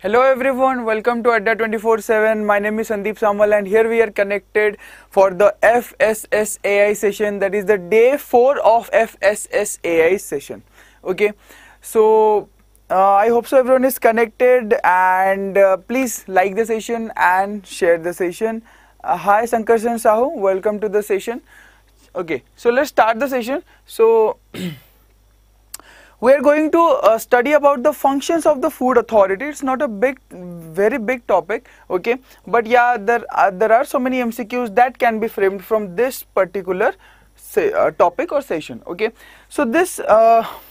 Hello everyone, welcome to Adda 24/7. My name is Sandeep Samal and here we are connected for the FSSAI session, that is the day 4 of FSSAI session. Okay, so I hope so everyone is connected and please like the session and share the session. Hi Sankarshan Sahu, welcome to the session. Okay, so let's start the session. So we are going to study about the functions of the food authority. It's not a very big topic, okay, but yeah, there are so many MCQs that can be framed from this particular topic or session. Okay, so this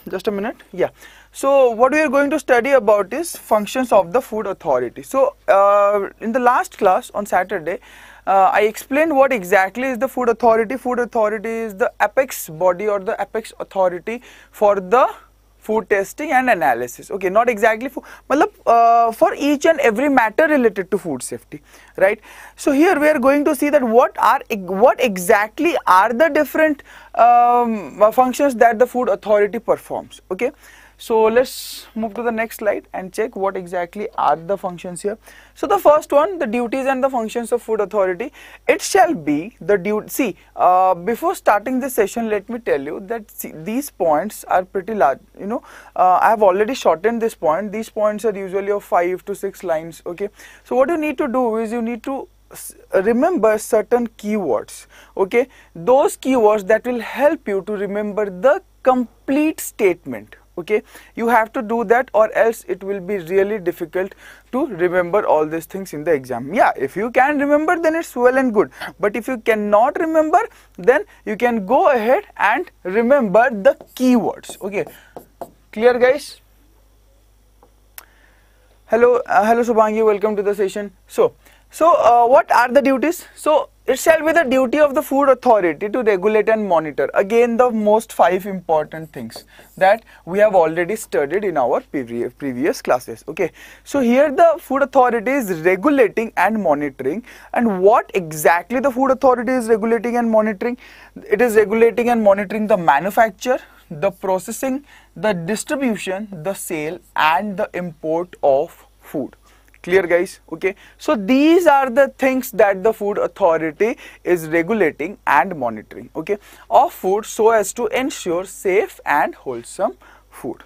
just a minute, yeah. So what we are going to study about is functions of the food authority. So in the last class on Saturday, I explained what exactly is the food authority. Food authority is the apex body or the apex authority for the food testing and analysis. Okay, not exactly for each and every matter related to food safety, right? So here we are going to see that what exactly are the different functions that the food authority performs. Okay, so let's move to the next slide and check what exactly are the functions here. So the first one, the duties and the functions of food authority. It shall be the duty. See, before starting this session, let me tell you that these points are pretty large. You know, I have already shortened this point. These points are usually of 5 to 6 lines. Okay, so what you need to do is you need to remember certain keywords. Okay, those keywords that will help you to remember the complete statement. Okay, you have to do that or else it will be really difficult to remember all these things in the exam. Yeah, if you can remember then it's well and good, but if you cannot remember then you can go ahead and remember the keywords. Okay, clear guys? Hello, hello Subhangi, welcome to the session. So what are the duties? So it shall be the duty of the food authority to regulate and monitor. Again, the most 5 important things that we have already studied in our previous classes. Okay, so here the food authority is regulating and monitoring. And what exactly the food authority is regulating and monitoring? It is regulating and monitoring the manufacture, the processing, the distribution, the sale and the import of food. Clear guys? Okay, so these are the things that the food authority is regulating and monitoring, okay, of food so as to ensure safe and wholesome food.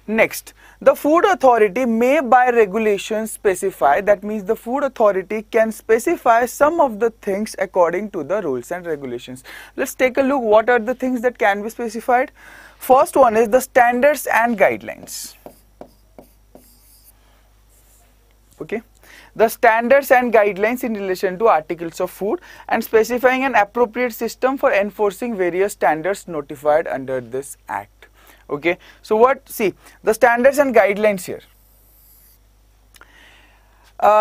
Next, the food authority may by regulation specify, that means the food authority can specify some of the things according to the rules and regulations. Let's take a look what are the things that can be specified. First one is the standards and guidelines. Okay, the standards and guidelines in relation to articles of food and specifying an appropriate system for enforcing various standards notified under this act. Okay, so what, see the standards and guidelines here.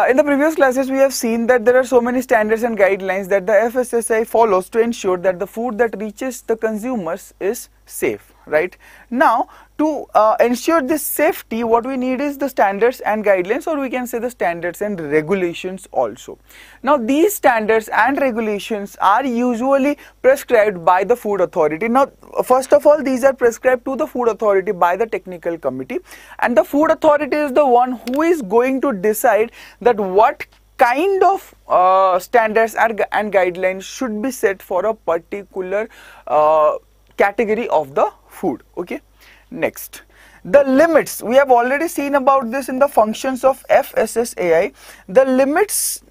In the previous classes we have seen that there are so many standards and guidelines that the FSSAI follows to ensure that the food that reaches the consumers is safe, right? Now to ensure this safety, what we need is the standards and guidelines, or we can say the standards and regulations also. Now these standards and regulations are usually prescribed by the food authority. Now first of all, these are prescribed to the food authority by the technical committee, and the food authority is the one who is going to decide that what kind of standards and guidelines should be set for a particular category of the food. Okay, next, the limits. We have already seen about this in the functions of FSSAI. The limits,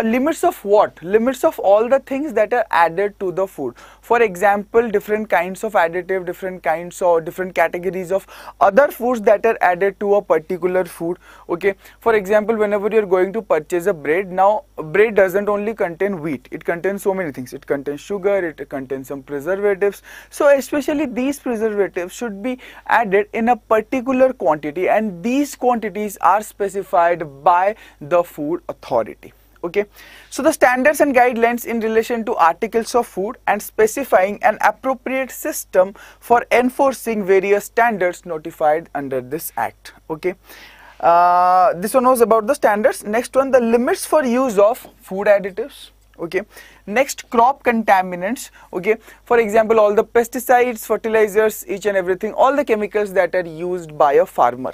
limits of what? Limits of all the things that are added to the food. For example, different kinds of additive, different kinds or different categories of other foods that are added to a particular food. Okay, for example, whenever you are going to purchase a bread, now bread doesn't only contain wheat, it contains so many things. It contains sugar, it contains some preservatives. So especially these preservatives should be added in a particular quantity, and these quantities are specified by the food authority. Okay, so the standards and guidelines in relation to articles of food and specifying an appropriate system for enforcing various standards notified under this act. Okay, this one was about the standards. Next one, the limits for use of food additives. Okay, next, crop contaminants. Okay, for example, all the pesticides, fertilizers, each and everything, all the chemicals that are used by a farmer.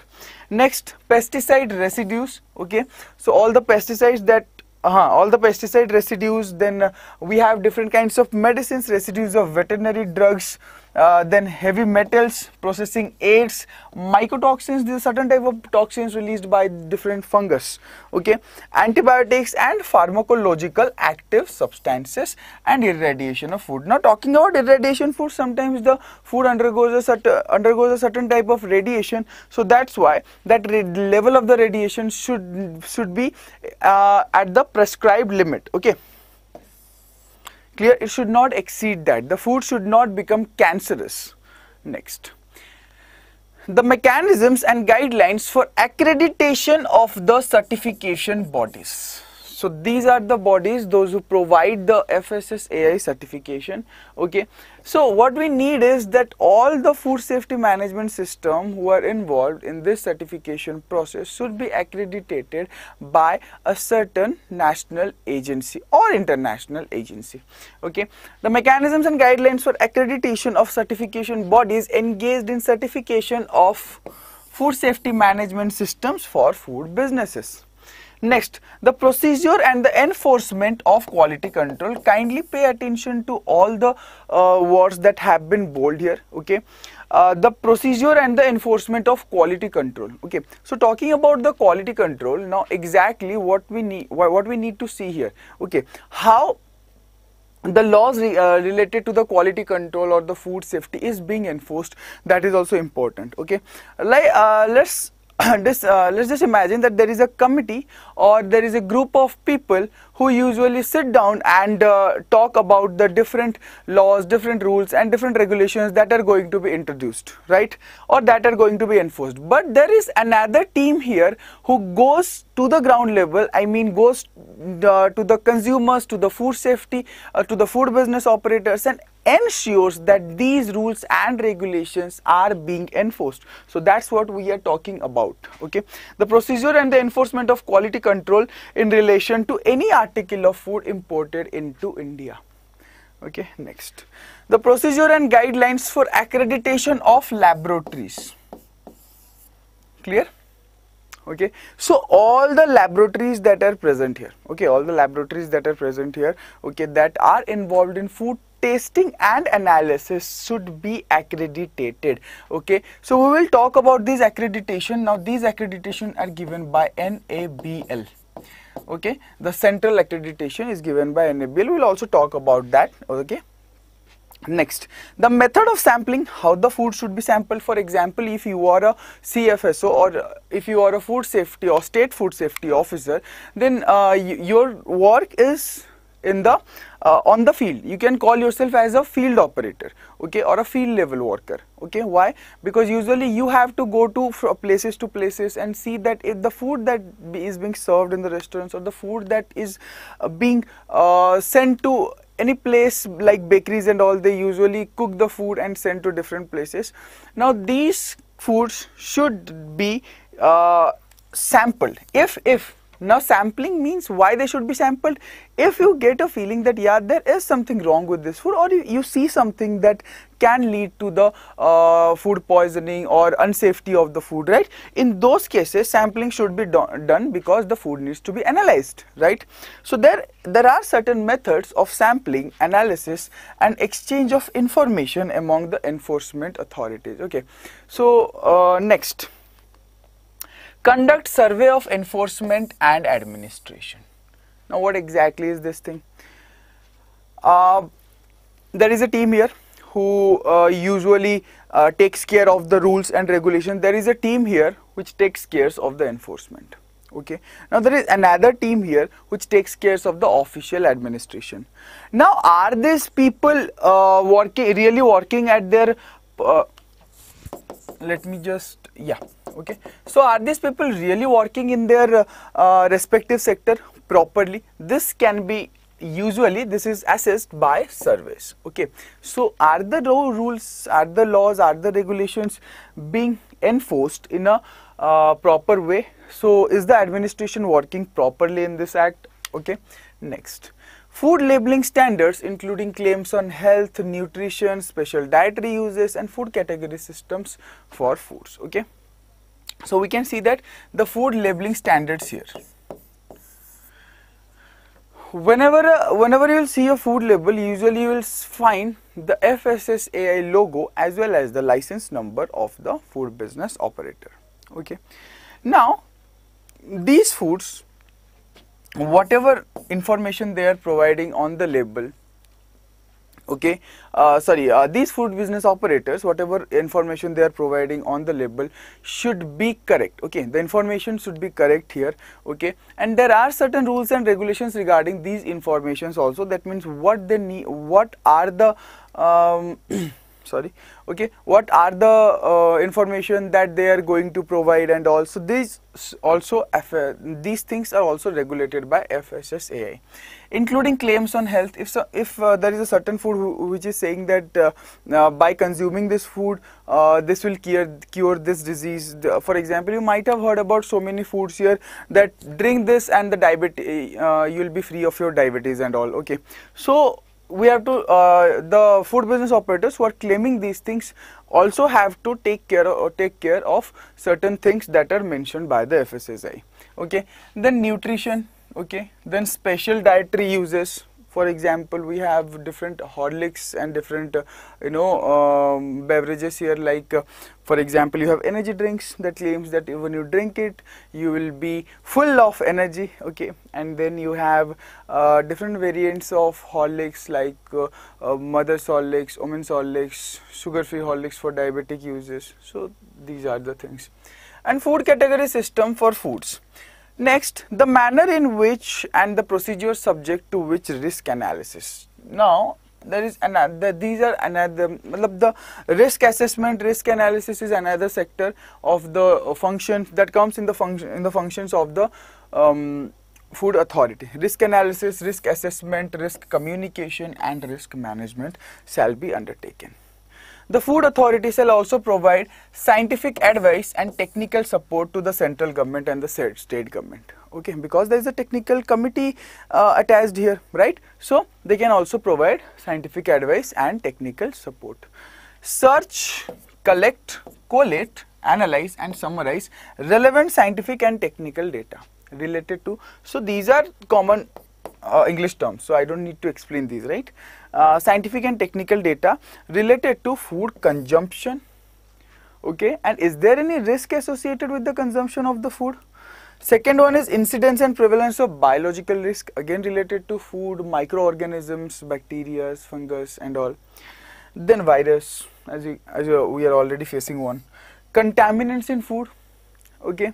Next, pesticide residues. Okay, so all the pesticides that all the pesticide residues, then we have different kinds of medicines, residues of veterinary drugs, then heavy metals, processing aids, mycotoxins, these are certain type of toxins released by different fungus. Okay, antibiotics and pharmacological active substances, and irradiation of food. Now talking about irradiation food, sometimes the food undergoes a certain type of radiation, so that's why that level of the radiation should be at the prescribed limit. Okay, clear? It should not exceed that. The food should not become cancerous. Next, the mechanisms and guidelines for accreditation of the certification bodies. So these are the bodies, those who provide the FSSAI certification. Okay, so what we need is that all the food safety management system who are involved in this certification process should be accredited by a certain national agency or international agency. Okay, the mechanisms and guidelines for accreditation of certification bodies engaged in certification of food safety management systems for food businesses. Next, the procedure and the enforcement of quality control. Kindly pay attention to all the words that have been bold here. Okay, the procedure and the enforcement of quality control. Okay, so talking about the quality control, now exactly what we need to see here. Okay, how the laws related to the quality control or the food safety is being enforced, that is also important. Okay, like let's just imagine that there is a committee or there is a group of people who usually sit down and talk about the different laws, different rules and different regulations that are going to be introduced, right, or that are going to be enforced. But there is another team here who goes to the ground level, I mean goes to the consumers, to the food safety, to the food business operators, and ensures that these rules and regulations are being enforced. So that's what we are talking about. Okay, the procedure and the enforcement of quality control in relation to any article of food imported into India. Okay, next, the procedure and guidelines for accreditation of laboratories. Clear? Okay, so all the laboratories that are present here, okay, all the laboratories that are present here, okay, that are involved in food testing and analysis should be accredited. Okay, so we will talk about these accreditation. Now these accreditation are given by NABL. Okay, the central accreditation is given by NABL. We will also talk about that. Okay, next, the method of sampling, how the food should be sampled. For example, if you are a CFSO or if you are a food safety or state food safety officer, then your work is in the on the field. You can call yourself as a field operator, okay, or a field level worker. Okay, why? Because usually you have to go to places to places and see that if the food that is being served in the restaurants or the food that is being sent to any place like bakeries and all, they usually cook the food and send to different places. Now these foods should be sampled. Now sampling means why they should be sampled. If you get a feeling that yeah, there is something wrong with this food, or you see something that can lead to the food poisoning or unsafety of the food, right, in those cases sampling should be done because the food needs to be analyzed, right. So there are certain methods of sampling, analysis and exchange of information among the enforcement authorities. Okay, so next, conduct survey of enforcement and administration. Now what exactly is this thing? There is a team here who usually takes care of the rules and regulations. There is a team here which takes care of the enforcement. Okay, now there is another team here which takes care of the official administration. Now are these people really working at their let me just, yeah, okay, so are these people really working in their respective sector properly? This can be, usually this is assessed by surveys. Okay, so are the rules, are the laws, are the regulations being enforced in a proper way? So is the administration working properly in this act? Okay, next, Food labeling standards including claims on health, nutrition, special dietary uses and food category systems for foods. Okay, so we can see that the food labeling standards here. Whenever you will see a food label, usually you will find the FSSAI logo as well as the license number of the food business operator. Okay, now these foods, whatever information they are providing on the label, okay, these food business operators, whatever information they are providing on the label should be correct. Okay, the information should be correct here. Okay, and there are certain rules and regulations regarding these informations also. That means what they need, what are the what are the information that they are going to provide, and also these things are also regulated by FSSAI, including claims on health. If there is a certain food which is saying that by consuming this food this will cure this disease. For example, you might have heard about so many foods here that drink this and the diabetes, you will be free of your diabetes and all. Okay, so we have to the food business operators who are claiming these things also have to take care of certain things that are mentioned by the FSSAI. Okay, then nutrition. Okay, then special dietary uses. For example, we have different Horlicks and different beverages here, like for example, you have energy drinks that claims that when you drink it you will be full of energy. Okay, and then you have different variants of Horlicks like mother's Horlicks, women's Horlicks, sugar-free Horlicks for diabetic uses. So these are the things. And food category system for foods. Next, the manner in which and the procedure subject to which risk analysis. Now, there is another, these are another, the risk assessment, risk analysis is another sector of the functions that comes in the functions of the food authority. Risk analysis, risk assessment, risk communication and risk management shall be undertaken. The food authority shall also provide scientific advice and technical support to the central government and the state government. Okay, because there is a technical committee attached here, right? So they can also provide scientific advice and technical support. Search, collect, collate, analyze and summarize relevant scientific and technical data related to. So these are common English terms, so I don't need to explain these, right? Scientific and technical data related to food consumption. Okay, and is there any risk associated with the consumption of the food? Second one is incidence and prevalence of biological risk, again related to food, microorganisms, bacteria, fungus and all. Then virus, as we are already facing one. Contaminants in food. Okay,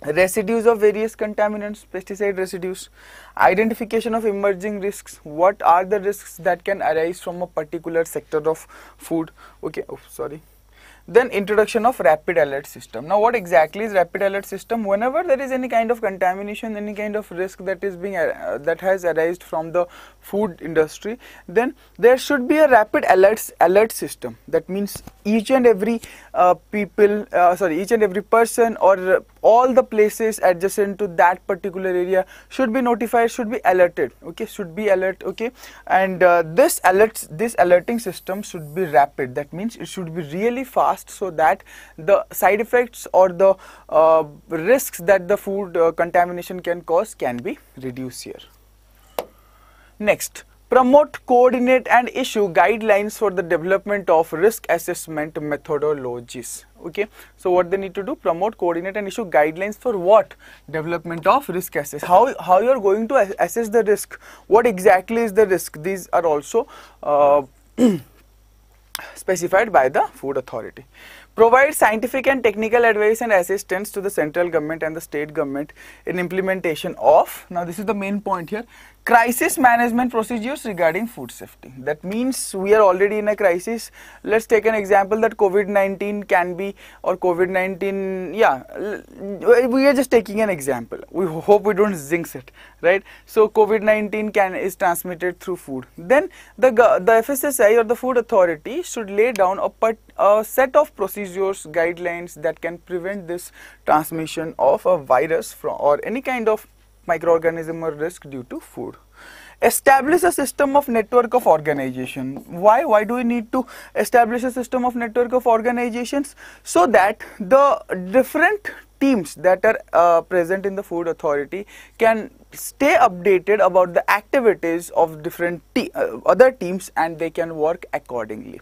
residues of various contaminants, pesticide residues, identification of emerging risks. What are the risks that can arise from a particular sector of food? Okay, Then introduction of rapid alert system. Now what exactly is rapid alert system? Whenever there is any kind of contamination, any kind of risk that is being that has arisen from the food industry, then there should be a rapid alert system. That means each and every each and every person or all the places adjacent to that particular area should be notified, should be alerted. Okay, should be alert. Okay, and this alerting system should be rapid. That means it should be really fast, so that the side effects or the risks that the food contamination can cause can be reduced here. Next, promote, coordinate and issue guidelines for the development of risk assessment methodologies. Okay, so what they need to do? Promote, coordinate and issue guidelines for what? Development of risk assess. How you are going to assess the risk? What exactly is the risk? These are also specified by the food authority. Provide scientific and technical advice and assistance to the central government and the state government in implementation of, now this is the main point here, crisis management procedures regarding food safety. That means we are already in a crisis. Let's take an example that COVID-19 can be, or COVID-19, we are just taking an example. We hope we don't jinx it, right? So COVID-19 is transmitted through food. Then the FSSAI or the food authority should lay down a set of procedures, guidelines that can prevent this transmission of a virus or any kind of microorganism or risk due to food. establish a system of network of organization. Why do we need to establish a system of network of organizations? So that the different teams that are present in the food authority can stay updated about the activities of different other teams, and they can work accordingly.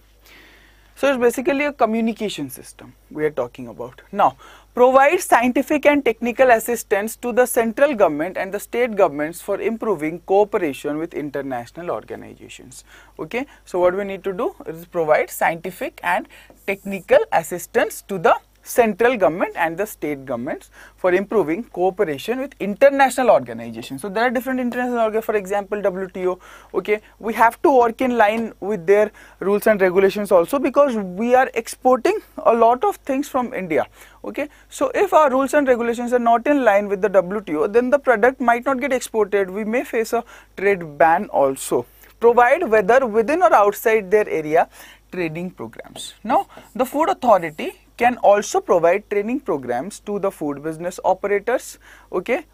So it's basically a communication system we are talking about. Now, provide scientific and technical assistance to the central government and the state governments for improving cooperation with international organizations. Okay, so what we need to do is provide scientific and technical assistance to the central government and the state governments for improving cooperation with international organizations. So there are different international organizations, for example WTO. Okay, we have to work in line with their rules and regulations also, because we are exporting a lot of things from India. Okay, so if our rules and regulations are not in line with the WTO, then the product might not get exported. We may face a trade ban also. Provide, whether within or outside their area, training programs. Now, the food authority can also provide training programs to the food business operators. Okay,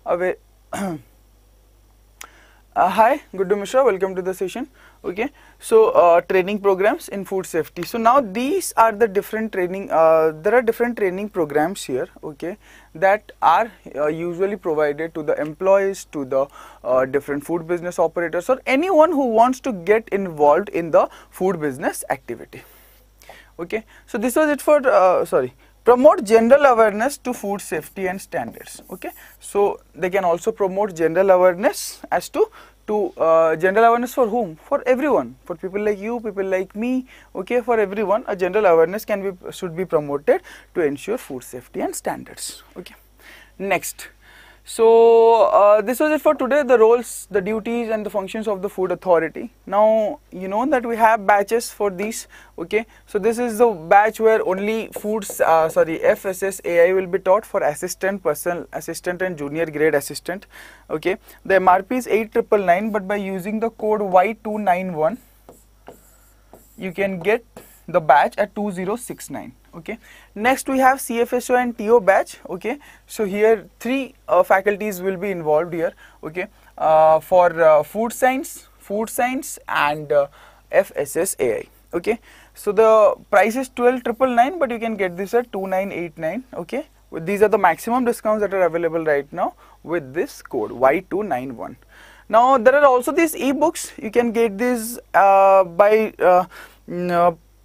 hi, Guddu Mishra, welcome to the session. Okay, so training programs in food safety. So now these are the different training, there are different training programs here, okay, that are usually provided to the employees, to the different food business operators, or anyone who wants to get involved in the food business activity. Okay, so this was it for promote general awareness to food safety and standards. Okay, so they can also promote general awareness as to general awareness for whom? For everyone, for people like you, people like me. Okay, for everyone, a general awareness should be promoted to ensure food safety and standards. Okay, next. So this was it for today, the roles, the duties and the functions of the food authority. Now you know that we have batches for these. Okay, so this is the batch where only FSSAI will be taught for assistant, personal assistant and junior grade assistant. Okay, the MRP is 8999, but by using the code Y291 you can get the batch at 2069. Okay, next we have CFSO and TO batch. Okay, so here three faculties will be involved here. Okay, for food science and FSSAI. Okay, so the price is 12,999, but you can get this at 2989. Okay, these are the maximum discounts that are available right now with this code Y291. Now there are also these e-books. You can get these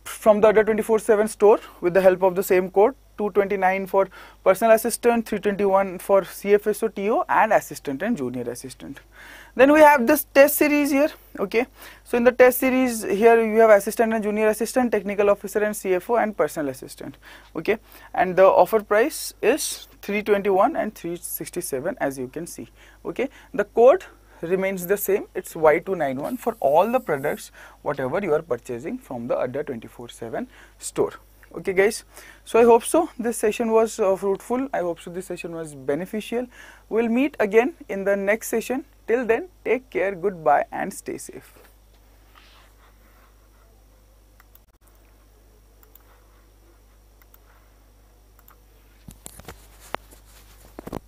from the Odisha 24/7 store with the help of the same code, 229 for personal assistant, 321 for CFSO, TO and assistant and junior assistant. Then we have this test series here. Okay, so in the test series here you have assistant and junior assistant, technical officer and CFO and personal assistant. Okay, and the offer price is 321 and 367 as you can see. Okay, the code remains the same, it's Y291 for all the products whatever you are purchasing from the Odisha 24/7 store. Okay guys, so I hope so this session was fruitful. I hope so this session was beneficial. We'll meet again in the next session. Till then, take care, goodbye and stay safe.